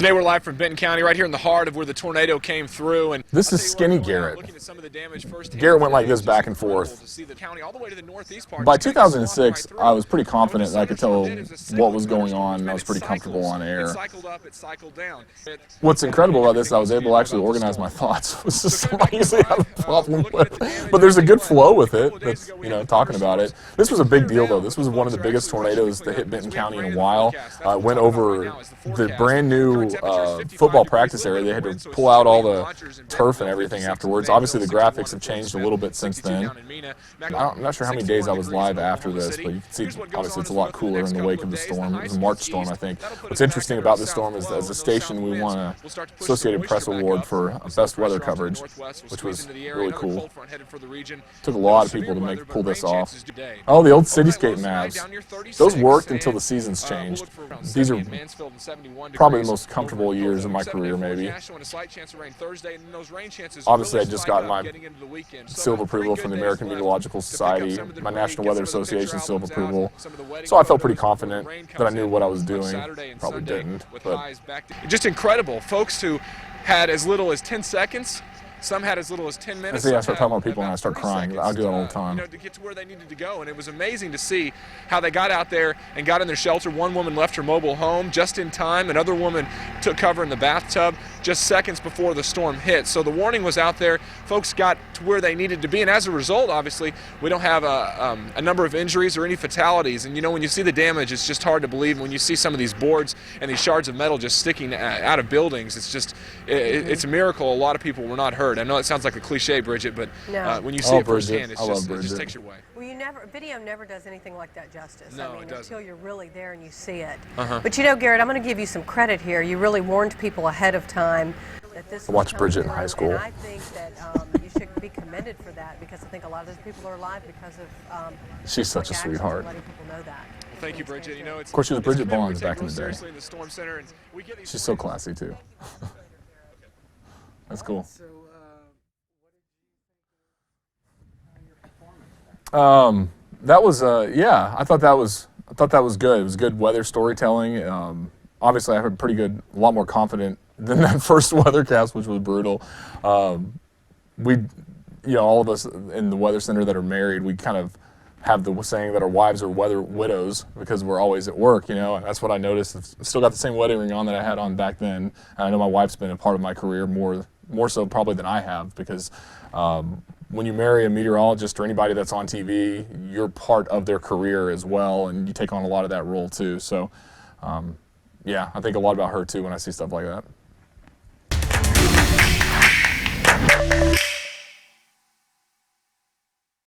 Today we're live from Benton County, right here in the heart of where the tornado came through. And this is skinny Garrett. Garrett went like this back and forth. By 2006, I was pretty confident that I could tell what was going on, and I was pretty comfortable on air. What's incredible about this is I was able to actually organize my thoughts, which is something I usually have a problem with. But there's a good flow with it, that's, talking about it. This was a big deal, though. This was one of the biggest tornadoes that hit Benton County in a while. Went over the brand new football practice area. They had to pull out all the turf and everything afterwards. Obviously, the graphics have changed a little bit since then. I'm not sure how many days I was live after this, but you can see, obviously, it's a lot cooler in the wake of the storm. It was a March storm, I think. What's interesting about this storm is, as a station, we won an Associated Press Award for best weather coverage, which was really cool. Took a lot of people to pull this off. Oh, the old Cityscape Mavs. Those worked until the seasons changed. These are probably the most comfortable years of my career, maybe. Obviously, I just got my seal of approval from the American Meteorological Society, my National Weather Association seal of approval. So I felt pretty confident that I knew what I was doing. Probably didn't, but just incredible. Folks who had as little as 10 seconds. Some had as little as 10 minutes. I start talking about people and I start crying. I do that all the time. To get to where they needed to go, and it was amazing to see how they got out there and got in their shelter. One woman left her mobile home just in time. Another woman took cover in the bathtub just seconds before the storm hit. So the warning was out there. Folks got to where they needed to be, and as a result, obviously, we don't have a number of injuries or any fatalities. And when you see the damage, it's just hard to believe. When you see some of these boards and these shards of metal just sticking out of buildings, it's just it's a miracle a lot of people were not hurt. I know it sounds like a cliche, Bridget, but when you see it firsthand, it just takes your way. Well, video never does anything like that justice. No, I mean, it doesn't. Until you're really there and you see it. Uh-huh. But Garrett, I'm going to give you some credit here. You really warned people ahead of time that this. I watched Bridget in high school. And I think that you should be commended for that, because I think a lot of those people are alive because of. She's such a sweetheart. Letting people know that. Well, thank you, Bridget. Of course, she was Bridget Bonds back in the day. She's so classy too. That's cool. That was yeah. I thought that was good. It was good weather storytelling. Obviously, I had a lot more confident than that first weathercast, which was brutal. All of us in the weather center that are married, we kind of have the saying that our wives are weather widows because we're always at work, and that's what I noticed. I've still got the same wedding ring on that I had on back then. And I know my wife's been a part of my career more so probably than I have, because when you marry a meteorologist or anybody that's on TV, you're part of their career as well, and you take on a lot of that role too. So, yeah, I think a lot about her too when I see stuff like that.